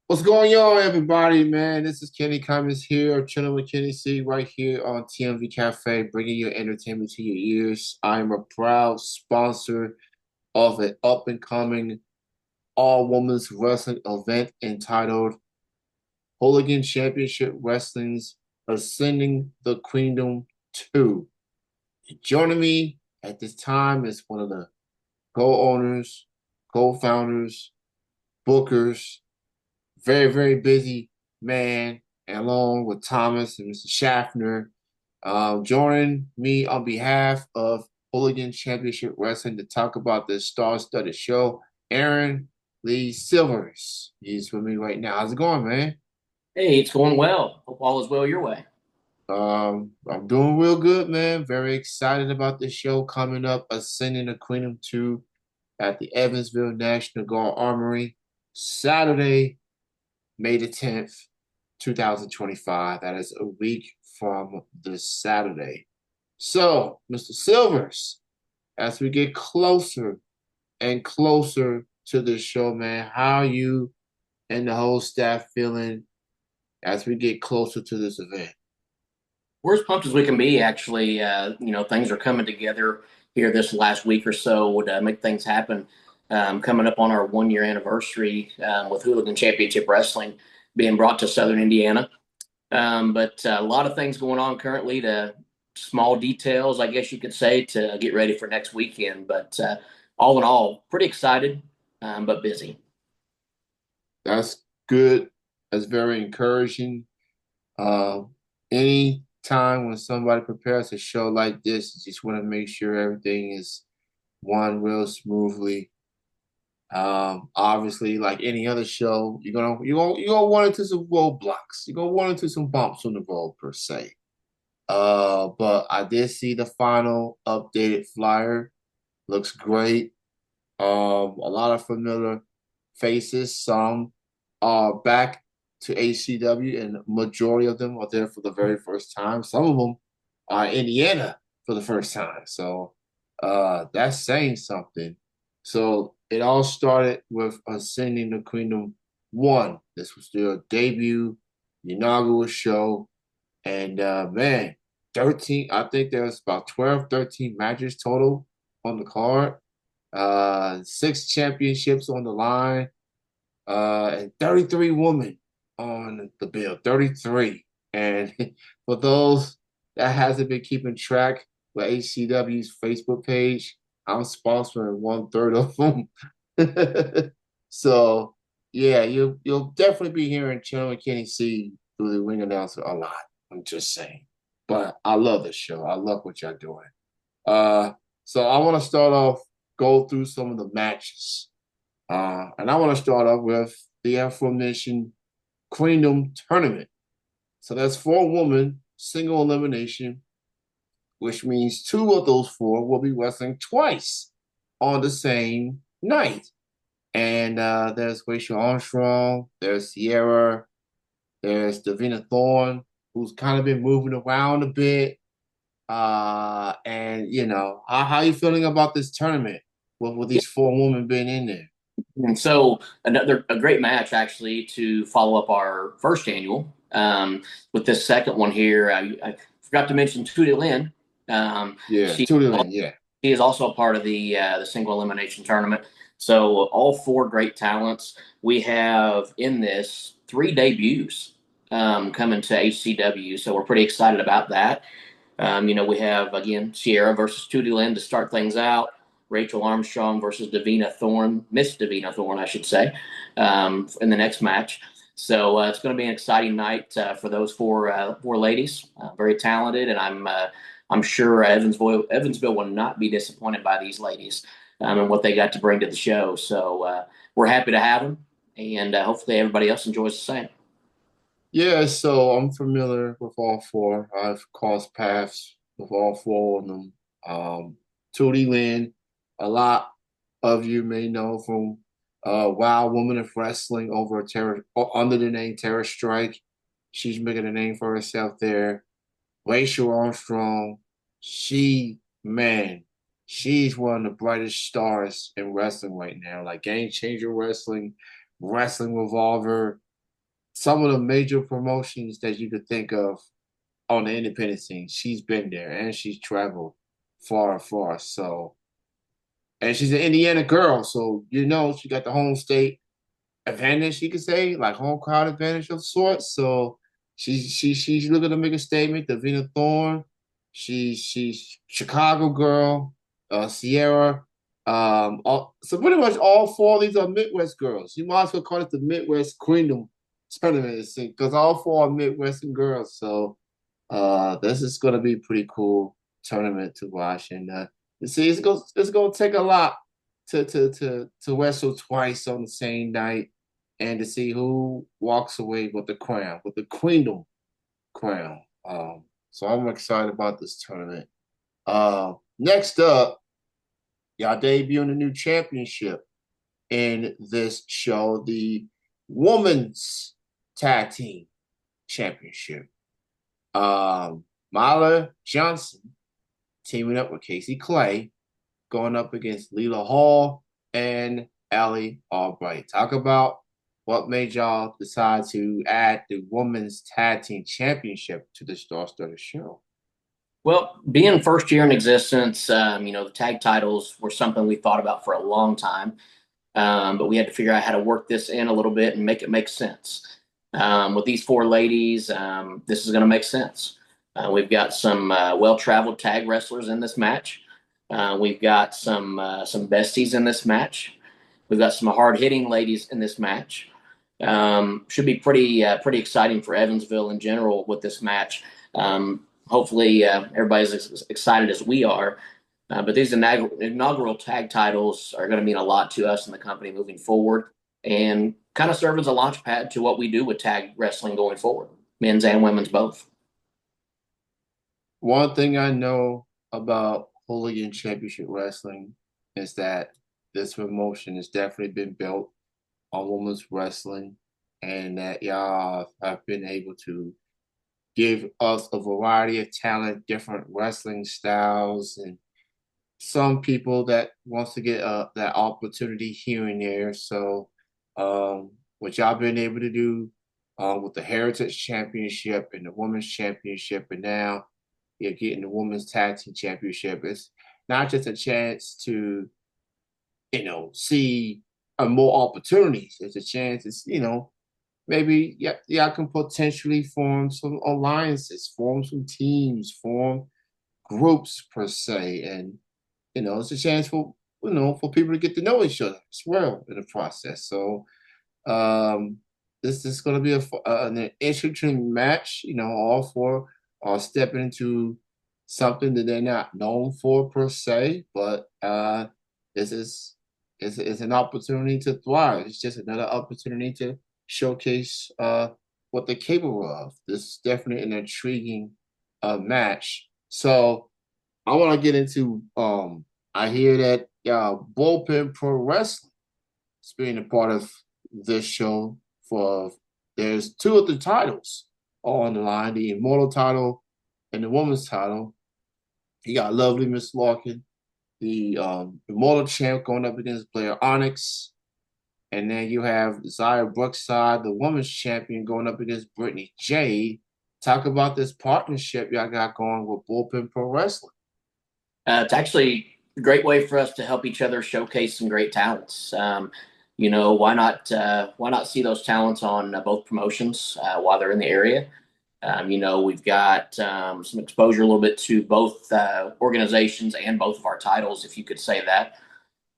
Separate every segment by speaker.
Speaker 1: What's going on, everybody, man? This is Kenny Cummins here, chilling with Kenny C right here on TMV Cafe, bringing you entertainment to your ears. I am a proud sponsor of an up-and-coming all-women's wrestling event entitled Hooligan Championship Wrestling's Ascending the Queendom 2. Joining me at this time is one of the co-owners, co-founders, bookers, very, very busy man, and along with Thomas and Mr. Schaffner, joining me on behalf of Hooligan Championship Wrestling to talk about this star-studded show. Aaron Lee Silvers, he's with me right now. How's it going, man?
Speaker 2: Hey, it's going well. Hope all is well your way.
Speaker 1: I'm doing real good, man. Very excited about this show coming up, Ascending the Queendom 2 at the Evansville National Guard Armory, Saturday, May the 10th, 2025. That is a week from this Saturday. So, Mr. Silvers, as we get closer and closer to this show, man, how are you and the whole staff feeling as we get closer to this event?
Speaker 2: We're as pumped as we can be, actually. Things are coming together here this last week or so to make things happen. Coming up on our 1 year anniversary with Hooligan Championship Wrestling being brought to Southern Indiana. But a lot of things going on currently to small details, I guess you could say, to get ready for next weekend. But all in all, pretty excited, but busy.
Speaker 1: That's good. That's very encouraging. Uh, any time when somebody prepares a show like this, you just want to make sure everything is one real smoothly. Obviously, like any other show, you're gonna run into some roadblocks. You're gonna run into some bumps on the road per se. But I did see the final updated flyer. Looks great. A lot of familiar faces. Some are back to HCW, and majority of them are there for the very first time. Some of them are in Indiana for the first time. So that's saying something. So it all started with Ascending the Queendom 1. This was their debut, the inaugural show. And man, 13, I think there's about 12, 13 matches total on the card. Six championships on the line, and 33 women on the bill. 33. And for those that hasn't been keeping track with HCW's Facebook page, I'm sponsoring one third of them. So yeah, you'll definitely be hearing Channel and Kenny C through the ring announcer a lot. I'm just saying. But I love this show. I love what y'all doing. Uh, so I want to start off, go through some of the matches. And I want to start off with the aforementioned Queendom tournament. So that's four women, single elimination, which means two of those four will be wrestling twice on the same night. And there's Rachel Armstrong, there's Sierra, there's Davina Thorne, who's kind of been moving around a bit. And how you feeling about this tournament with these four women being in there?
Speaker 2: And so a great match actually to follow up our first annual. With this second one here, I forgot to mention Tootie Lynn.
Speaker 1: Yeah,
Speaker 2: She
Speaker 1: Tootie Lynn, yeah.
Speaker 2: she is also a part of the single elimination tournament. So all four great talents. We have in this three debuts coming to HCW. So we're pretty excited about that. We have again Sierra versus Tootie Lynn to start things out. Rachel Armstrong versus Davina Thorne, Miss Davina Thorne, I should say, in the next match. So it's going to be an exciting night for those four ladies. Very talented, and I'm sure Evansville will not be disappointed by these ladies and what they got to bring to the show. So we're happy to have them, and hopefully everybody else enjoys the same.
Speaker 1: Yeah, so I'm familiar with all four. I've crossed paths with all four of them. Tootie Lynn, a lot of you may know from Wild Woman of Wrestling over under the name Terror Strike. She's making a name for herself there. Rachel Armstrong, man, she's one of the brightest stars in wrestling right now. Like Game Changer Wrestling, Wrestling Revolver. some of the major promotions that you could think of on the independent scene. She's been there and she's traveled far and far. So, and she's an Indiana girl, so she got the home state advantage, you could say, like home crowd advantage of sorts. So she's looking to make a statement. Davina Thorne, she's Chicago girl, Sierra. So pretty much all four of these are Midwest girls. You might as well call it the Midwest Queendom tournament because all four are Midwestern girls. So this is gonna be a pretty cool tournament to watch. And you see, it's gonna take a lot to wrestle twice on the same night and to see who walks away with the crown, with the Queendom crown. So I'm excited about this tournament. Next up, y'all debuting a new championship in this show, the Women's Tag Team Championship. Myla Johnson teaming up with Casey Clay, going up against Leela Hall and Allie Albright. Talk about what made y'all decide to add the Women's Tag Team Championship to the Star-Studded show.
Speaker 2: Well, being first year in existence, the tag titles were something we thought about for a long time. But we had to figure out how to work this in a little bit and make it make sense. With these four ladies, this is going to make sense. We've got some well-traveled tag wrestlers in this match. We've got some besties in this match. We've got some hard-hitting ladies in this match. Should be pretty exciting for Evansville in general with this match. Hopefully, everybody's as excited as we are. But these inaugural tag titles are going to mean a lot to us in the company moving forward and kind of serve as a launch pad to what we do with tag wrestling going forward, men's and women's both.
Speaker 1: One thing I know about Hooligan Championship Wrestling is that this promotion has definitely been built on women's wrestling and that y'all have been able to give us a variety of talent, different wrestling styles, and some people that wants to get that opportunity here and there. So, what y'all been able to do with the Heritage Championship and the Women's Championship, and now you're getting the Women's Tag Team Championship. It's not just a chance to, see more opportunities. It's a chance. Maybe y'all can potentially form some alliances, form some teams, form groups per se, and it's a chance for people to get to know each other as well in the process. So um, this is going to be an interesting match. All four are stepping into something that they're not known for per se, but this is an opportunity to thrive. It's just another opportunity to showcase what they're capable of. This is definitely an intriguing match. So I want to get into. I hear that Bullpen Pro Wrestling is being a part of this show. There's two of the titles on the line: the Immortal title and the Women's title. You got lovely Miss Larkin, the Immortal champ, going up against Blair Onyx, and then you have Zaya Brookside, the Women's champion, going up against Brittany Jade. Talk about this partnership y'all got going with Bullpen Pro Wrestling.
Speaker 2: It's actually a great way for us to help each other showcase some great talents. Why not see those talents on both promotions while they're in the area? We've got some exposure a little bit to both organizations and both of our titles, if you could say that.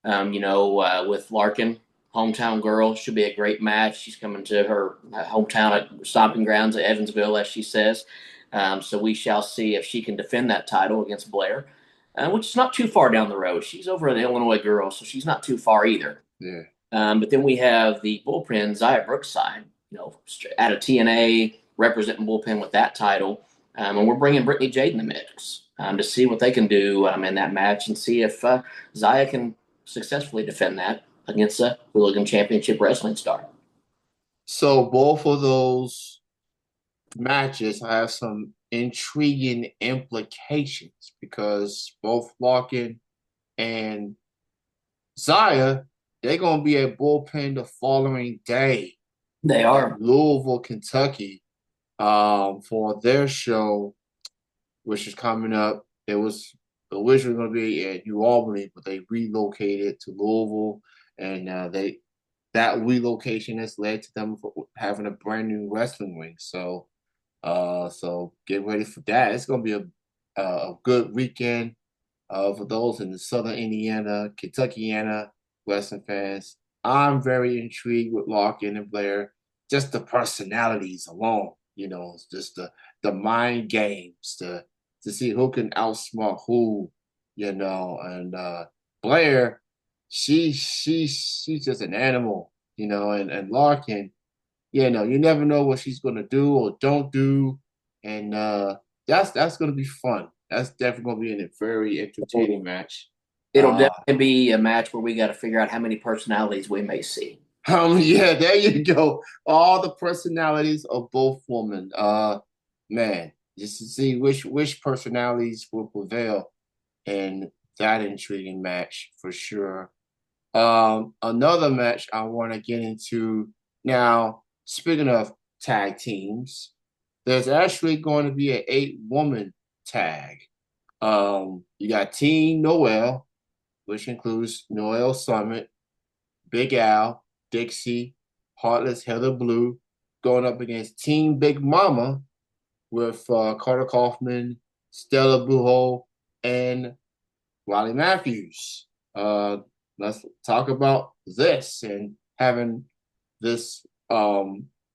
Speaker 2: With Larkin, hometown girl, should be a great match. She's coming to her hometown at stomping grounds at Evansville, as she says. So we shall see if she can defend that title against Blair, which is not too far down the road. She's over an Illinois girl, so she's not too far either.
Speaker 1: Yeah.
Speaker 2: But then we have the bullpen, Zaya Brookside, out of TNA, representing bullpen with that title. And we're bringing Brittany Jade in the mix to see what they can do in that match and see if Zaya can successfully defend that against a Hooligan Championship Wrestling star.
Speaker 1: So both of those matches have some intriguing implications because both Larkin and Zaya, they're gonna be at bullpen the following day
Speaker 2: They
Speaker 1: at
Speaker 2: are.
Speaker 1: Louisville, Kentucky, for their show, which is coming up. It was originally going to be at New Albany, but they relocated to Louisville, and they that relocation has led to them having a brand new wrestling ring. So get ready for that. It's going to be a good weekend for those in the Southern Indiana, Kentuckiana wrestling fans. I'm very intrigued with Larkin and Blair. Just the personalities alone, it's just the mind games to see who can outsmart who, and Blair, she's just an animal, and Larkin, you never know what she's gonna do or don't do, and that's gonna be fun. That's definitely gonna be a very entertaining match.
Speaker 2: It'll
Speaker 1: Uh,
Speaker 2: definitely be a match where we got to figure out how many personalities we may see.
Speaker 1: yeah, there you go. All the personalities of both women. Man, just to see which personalities will prevail in that intriguing match for sure. Another match I want to get into now. Speaking of tag teams, there's actually going to be an 8-woman tag. You got Team Noel, which includes Noel Summit, Big Al, Dixie, Heartless Heather Blue, going up against Team Big Mama with Carter Kaufman, Stella Buho, and Riley Matthews. Let's talk about this and having this.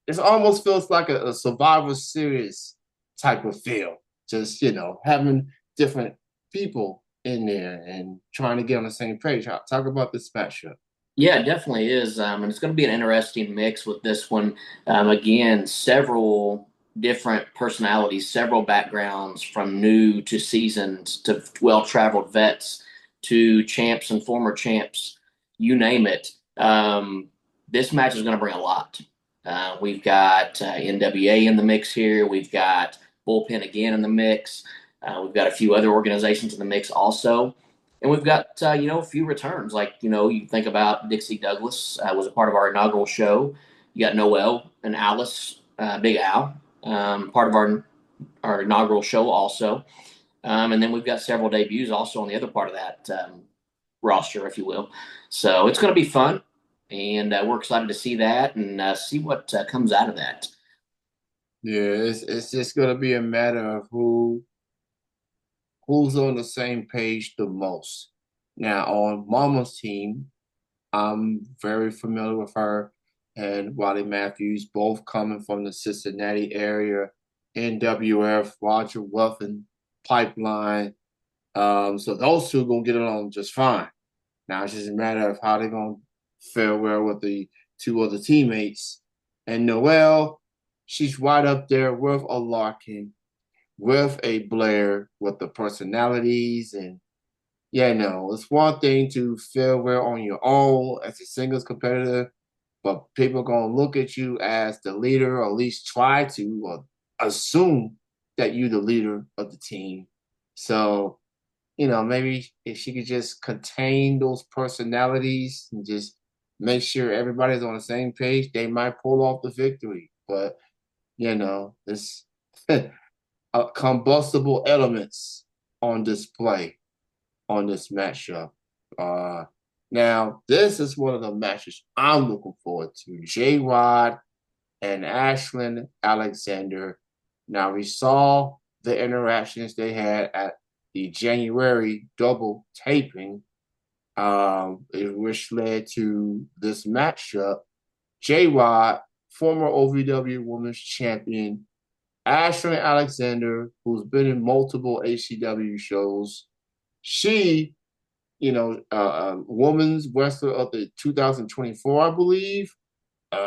Speaker 1: It almost feels like a Survivor Series type of feel. Just having different people in there and trying to get on the same page. Talk about this matchup.
Speaker 2: Yeah, it definitely is. And it's going to be an interesting mix with this one. Again, several different personalities, several backgrounds from new to seasoned to well traveled vets to champs and former champs, you name it. This match is going to bring a lot. We've got NWA in the mix here. We've got Bullpen again in the mix. We've got a few other organizations in the mix also. And we've got a few returns. Like you think about Dixie Douglas was a part of our inaugural show. You got Noel and Alice, Big Al, part of our inaugural show also. And then we've got several debuts also on the other part of that roster, if you will. So it's going to be fun, and we're excited to see that and see what comes out of that.
Speaker 1: Yeah, it's just gonna be a matter of who's on the same page the most. Now on Mama's team, I'm very familiar with her and Wally Matthews, both coming from the Cincinnati area, NWF, Roger Ruffin, Pipeline. So those two gonna get along just fine. Now it's just a matter of how they're gonna fare well with the two other teammates. And Noelle, she's right up there with a Larkin, with a Blair, with the personalities and yeah, no, it's one thing to feel well on your own as a singles competitor, but people are gonna look at you as the leader, or at least try to, or assume that you're the leader of the team. So, maybe if she could just contain those personalities and just make sure everybody's on the same page, they might pull off the victory. But this combustible elements on display on this matchup. Uh, Now, this is one of the matches I'm looking forward to. J Rod and Ashlyn Alexander. Now, we saw the interactions they had at the January double taping, which led to this matchup. J Rod, former OVW Women's Champion, Ashlyn Alexander, who's been in multiple HCW shows. She women's wrestler of the 2024, I believe.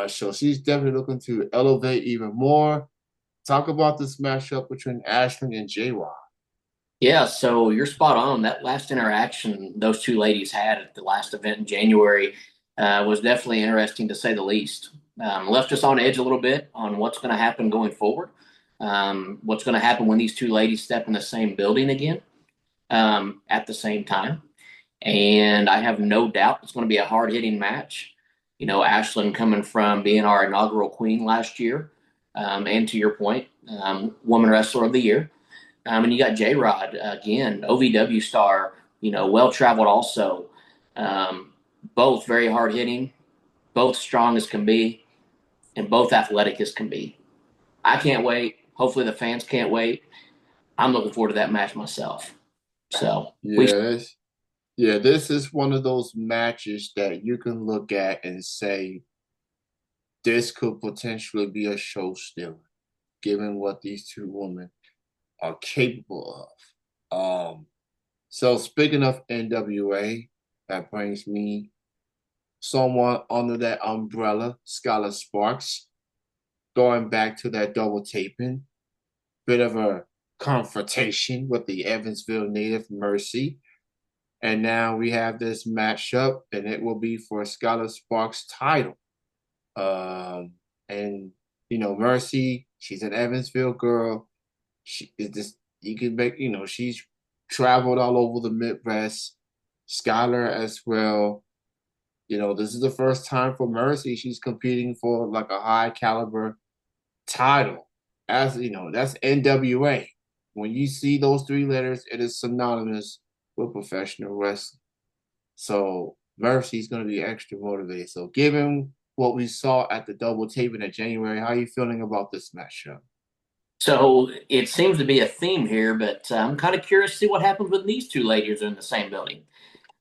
Speaker 1: So she's definitely looking to elevate even more. Talk about this matchup between Ashley and J Rod.
Speaker 2: Yeah, so you're spot on. That last interaction those two ladies had at the last event in January was definitely interesting to say the least. Left us on edge a little bit on what's going to happen going forward. What's going to happen when these two ladies step in the same building again at the same time. And I have no doubt it's going to be a hard hitting match. Ashlyn coming from being our inaugural queen last year, and to your point, woman wrestler of the year. And you got J Rod again, OVW star, well traveled also. Um, both very hard hitting, both strong as can be, and both athletic as can be. I can't wait. Hopefully the fans can't wait. I'm looking forward to that match myself. So we
Speaker 1: Yeah, yeah, this is one of those matches that you can look at and say this could potentially be a show stealer, given what these two women are capable of. So speaking of NWA, that brings me someone under that umbrella, Skylar Sparks, going back to that double taping, bit of a confrontation with the Evansville native Mercy. And now we have this matchup, and it will be for Skylar Sparks' title. Um, and Mercy, she's an Evansville girl. She is this. You can make. She's traveled all over the Midwest. Skylar as well. This is the first time for Mercy. She's competing for like a high caliber title. As that's NWA. When you see those three letters, it is synonymous with professional wrestling. So Mercy's going to be extra motivated. So given what we saw at the double taping in January, how are you feeling about this matchup?
Speaker 2: So it seems to be a theme here, but I'm kind of curious to see what happens when these two ladies are in the same building.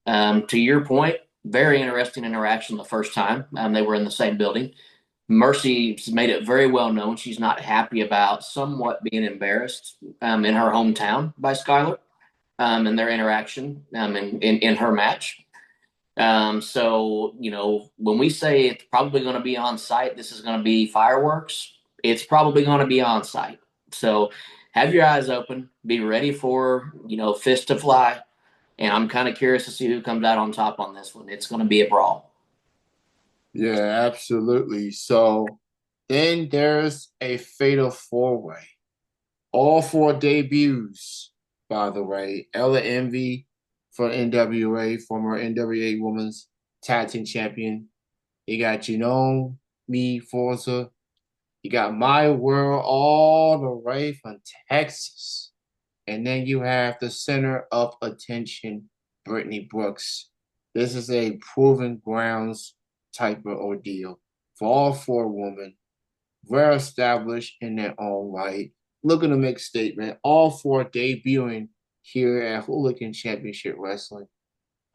Speaker 2: To your point, very interesting interaction the first time they were in the same building. Mercy's made it very well known she's not happy about somewhat being embarrassed in her hometown by Skylar and their interaction in her match. So, when we say it's probably going to be on site, this is going to be fireworks. It's probably going to be on site. So have your eyes open, be ready for, fist to fly. And I'm kind of curious to see who comes out on top on this one. It's going to be a brawl.
Speaker 1: Yeah, absolutely. So then there's a fatal four-way. All four debuts, by the way. Ella Envy for NWA, former NWA Women's Tag Team Champion. You got Genome, Me, Forza. You got My World all the way from Texas. And then you have the center of attention, Brittany Brooks. This is a proven grounds type of ordeal for all four women, well established in their own right, looking to make statement. All four debuting here at Hooligan Championship Wrestling.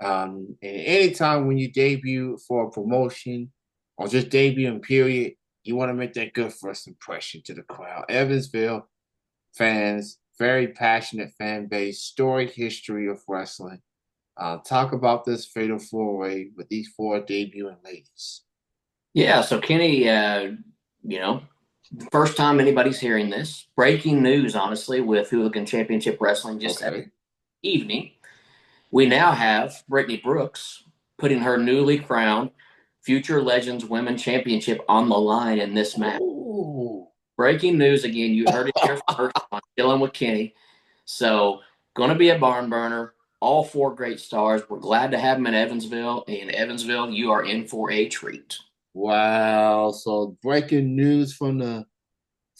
Speaker 1: And anytime when you debut for a promotion or just debuting, period, you want to make that good first impression to the crowd. Evansville fans, very passionate fan base, storied history of wrestling. Talk about this fatal four way with these four debuting ladies.
Speaker 2: Yeah. So, Kenny, you know, first time anybody's hearing this, breaking news, honestly, with Hooligan Championship Wrestling just
Speaker 1: Okay.
Speaker 2: evening. We now have Brittany Brooks putting her newly crowned Future Legends Women Championship on the line in this match.
Speaker 1: Ooh.
Speaker 2: Breaking news again. You heard it here first on Chilling with Kenny. So, going to be a barn burner. All four great stars. We're glad to have them in Evansville. And Evansville, you are in for a treat.
Speaker 1: Wow. So breaking news from the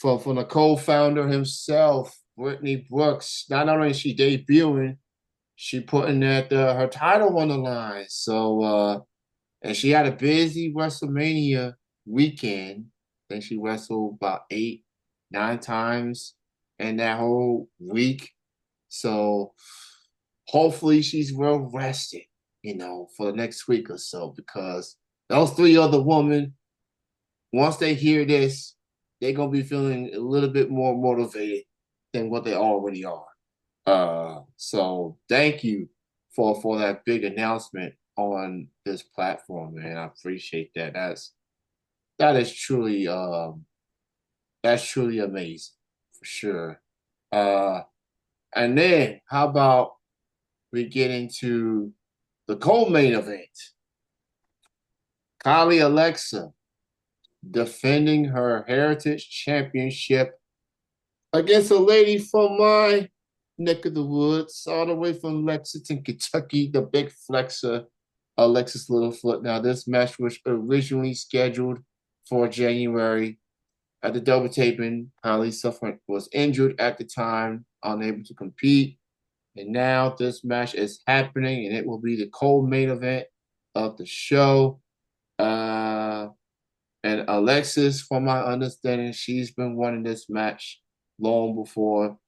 Speaker 1: co-founder himself, Brittany Brooks. Not only is she debuting, she putting that her title on the line. So and she had a busy WrestleMania weekend. I think she wrestled about 8, 9 times in that whole week. So hopefully she's well rested, for the next week or so, because those three other women, once they hear this, they're gonna be feeling a little bit more motivated than what they already are. So thank you for that big announcement on this platform, man. I appreciate that. That is truly that's truly amazing for sure. Uh, and then how about we get into the co-main event? Kylie Alexa defending her Heritage Championship against a lady from my neck of the woods, all the way from Lexington, Kentucky, the big flexer. Alexis Littlefoot. Now, this match was originally scheduled for January. At the double taping, Kylie suffered was injured at the time, unable to compete. And now this match is happening, and it will be the co-main event of the show. Uh, and Alexis, from my understanding, she's been wanting this match long before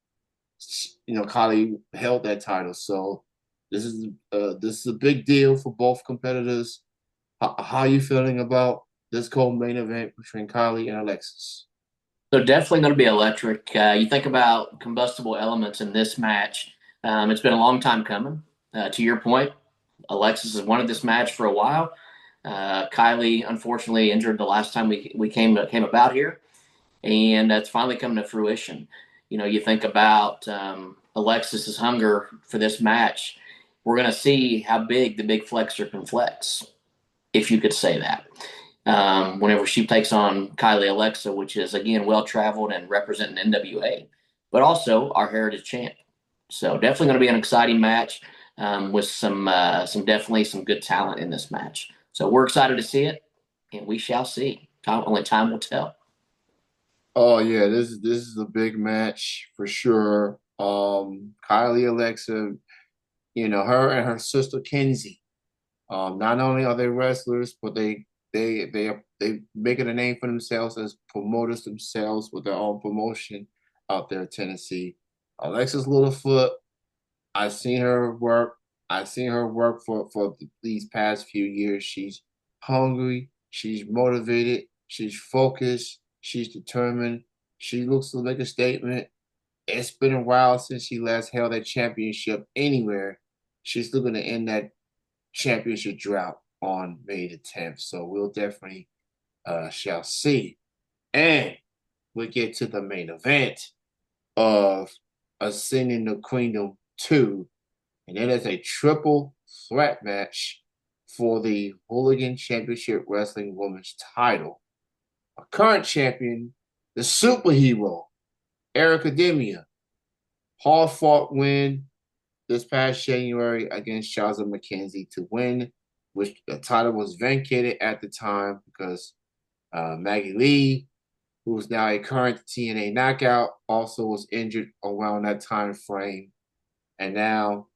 Speaker 1: Kylie held that title. So this is a big deal for both competitors. How are you feeling about this co-main event between Kylie and Alexis?
Speaker 2: So definitely going to be electric. You think about combustible elements in this match. It's been a long time coming. To your point, Alexis has wanted this match for a while. Kylie, unfortunately, injured the last time we came about here, and that's finally coming to fruition. You think about Alexis's hunger for this match. We're going to see how big the big flexor can flex, if you could say that. Whenever she takes on Kylie Alexa, which is again well traveled and representing NWA, but also our heritage champ. So definitely going to be an exciting match with some definitely some good talent in this match. So we're excited to see it, and we shall see. Only time will tell.
Speaker 1: Oh yeah, this is a big match for sure. Kylie Alexa, her and her sister Kenzie. Not only are they wrestlers, but they making a name for themselves as promoters themselves with their own promotion out there in Tennessee. Alexis Littlefoot, I've seen her work. I've seen her work for these past few years. She's hungry. She's motivated. She's focused. She's determined. She looks to make a statement. It's been a while since she last held a championship anywhere. She's looking to end that championship drought on May the 10th. So we'll definitely shall see. And we get to the main event of Ascending the Queendom 2. And it is a triple threat match for the Hooligan Championship Wrestling Women's title. A current champion, the superhero, Erica Demia, hard fought win this past January against Shaza McKenzie to win, which the title was vacated at the time because Maggie Lee, who is now a current TNA knockout, also was injured around that time frame. And now,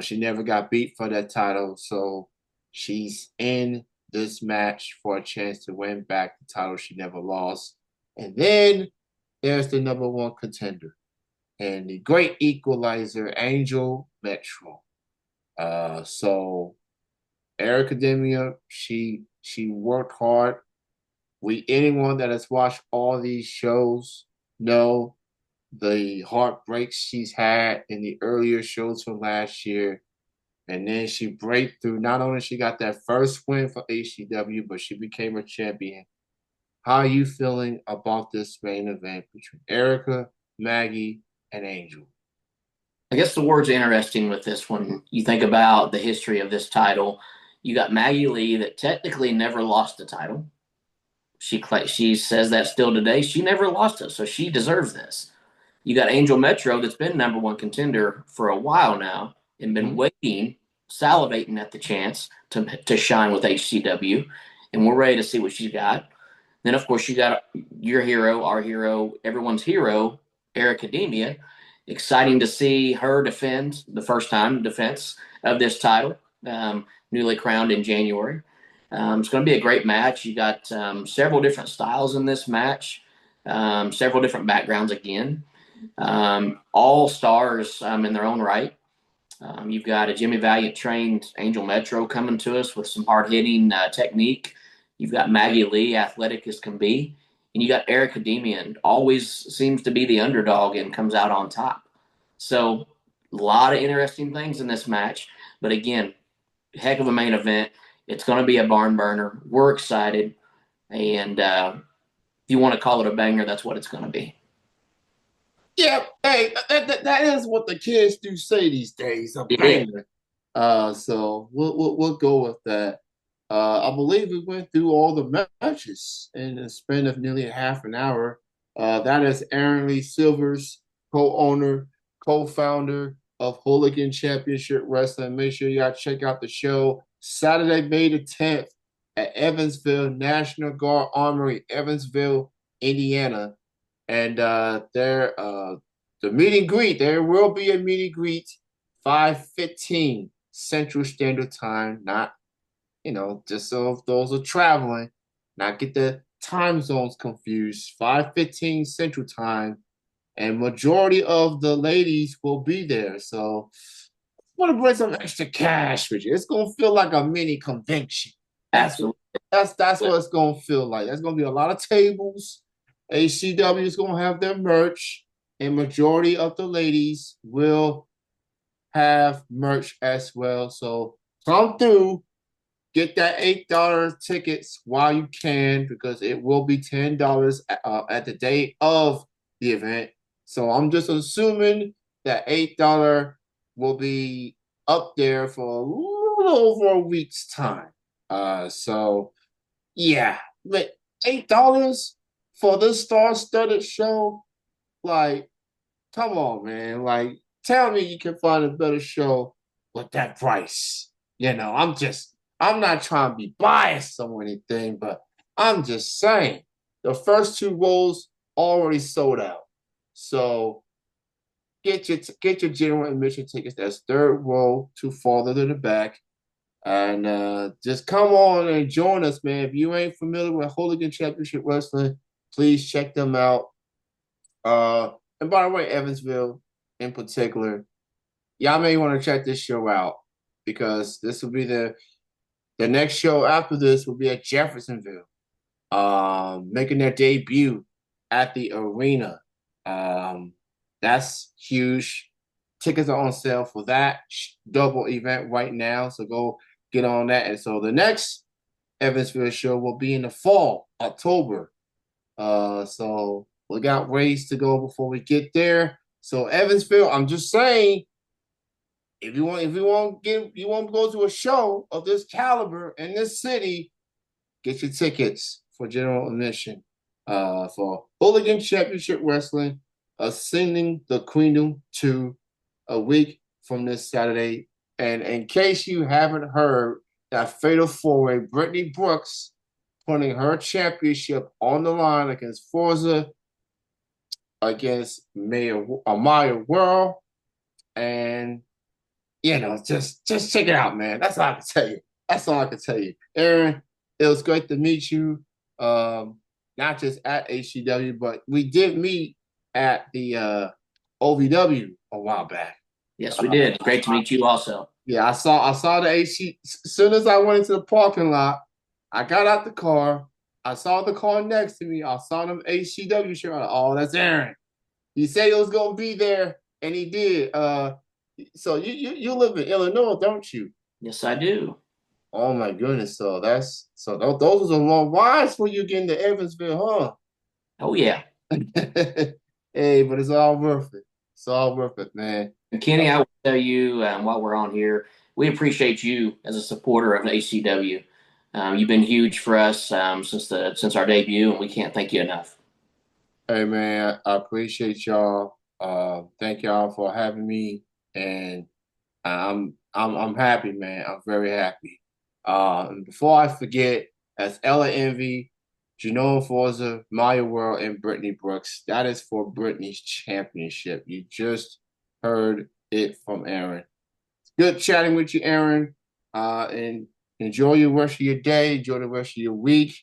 Speaker 1: she never got beat for that title. So she's in this match for a chance to win back the title she never lost. And then there's the number one contender and the great equalizer, Angel Metro. So Eric Academia, she worked hard. Anyone that has watched all these shows know the heartbreaks she's had in the earlier shows from last year. And then she break through. Not only she got that first win for HCW, but she became a champion. How are you feeling about this main event between Erica, Maggie, and Angel?
Speaker 2: I guess the word's interesting with this one. You think about the history of this title. You got Maggie Lee that technically never lost the title. She says that still today. She never lost it, so she deserves this. You got Angel Metro that's been number one contender for a while now and been
Speaker 1: Mm-hmm.
Speaker 2: waiting, salivating at the chance to shine with HCW, and we're ready to see what she's got. Then of course you got your hero, our hero, everyone's hero, Eric Academia. Exciting to see her defend the first time defense of this title, newly crowned in January. It's going to be a great match. You got several different styles in this match, several different backgrounds again, all stars in their own right. You've got a Jimmy Valiant trained Angel Metro coming to us with some hard hitting technique. You've got Maggie Lee, athletic as can be. And you got Eric Demian, always seems to be the underdog and comes out on top. So, a lot of interesting things in this match. But again, heck of a main event. It's going to be a barn burner. We're excited. And if you want to call it a banger, that's what it's going to be.
Speaker 1: Yeah, hey, that is what the kids do say these days, a
Speaker 2: It is.
Speaker 1: banger. So we'll go with that. I believe we went through all the matches in the span of nearly half an hour. That is Aaron Lee Silvers, co-owner, co-founder of Hooligan Championship Wrestling. Make sure y'all check out the show Saturday, May the 10th at Evansville National Guard Armory, Evansville, Indiana. And the meet and greet, there will be a meet and greet 5:15 Central Standard Time, not, just so if those are traveling, not get the time zones confused. 5:15 Central Time, and majority of the ladies will be there. So I want to bring some extra cash with you. It's gonna feel like a mini convention. That's
Speaker 2: Absolutely.
Speaker 1: that's what it's gonna feel like. There's gonna be a lot of tables. HCW is gonna have their merch, and majority of the ladies will have merch as well. So come through, get that $8 tickets while you can, because it will be $10 at the day of the event. So I'm just assuming that $8 will be up there for a little over a week's time. So yeah, but $8 for this star-studded show, like, come on, man. Like, tell me you can find a better show with that price. I'm not trying to be biased or anything, but I'm just saying the first two rows already sold out. So get your general admission tickets. That's third row, too farther to the back. And just come on and join us, man. If you ain't familiar with Hooligan Championship Wrestling, please check them out. Uh, and by the way, Evansville in particular, y'all may want to check this show out, because this will be the next show after this will be at Jeffersonville, making their debut at the arena. Um, that's huge. Tickets are on sale for that double event right now, so go get on that. And so the next Evansville show will be in the fall, October. So we got ways to go before we get there. So Evansville, I'm just saying, if you want to go to a show of this caliber in this city, get your tickets for general admission. For Hooligan Championship Wrestling, ascending the Queendom to a week from this Saturday. And in case you haven't heard, that fatal four-way, Brittany Brooks putting her championship on the line against Forza, against Maya World, and just check it out, man. That's all I can tell you. That's all I can tell you. Aaron, it was great to meet you. Not just at HCW, but we did meet at the OVW a while back.
Speaker 2: Yes, we did. Great to meet you also.
Speaker 1: Yeah, I saw the AC. As soon as I went into the parking lot, I got out the car. I saw the car next to me. I saw them HCW shirt. Oh, that's Aaron. He said he was gonna be there, and he did. So you live in Illinois, don't you?
Speaker 2: Yes, I do.
Speaker 1: Oh my goodness. Those are long rides for you getting to Evansville,
Speaker 2: Oh, yeah.
Speaker 1: huh? Hey, but it's all worth it. It's all worth it, man.
Speaker 2: And Kenny, I will tell you while we're on here, we appreciate you as a supporter of ACW. You've been huge for us since our debut, and we can't thank you enough.
Speaker 1: Hey man, I appreciate y'all. Thank y'all for having me, and I'm happy, man. I'm very happy. And before I forget, that's Ella Envy, Janone Forza, Maya World, and Brittany Brooks. That is for Brittany's championship. You just heard it from Aaron. It's good chatting with you, Aaron. And enjoy the rest of your day. Enjoy the rest of your week.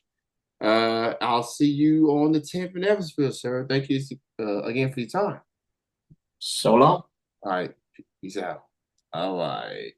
Speaker 1: I'll see you on the 10th in Evansville, sir. Thank you again for your time.
Speaker 2: So long.
Speaker 1: All right. Peace out. All right.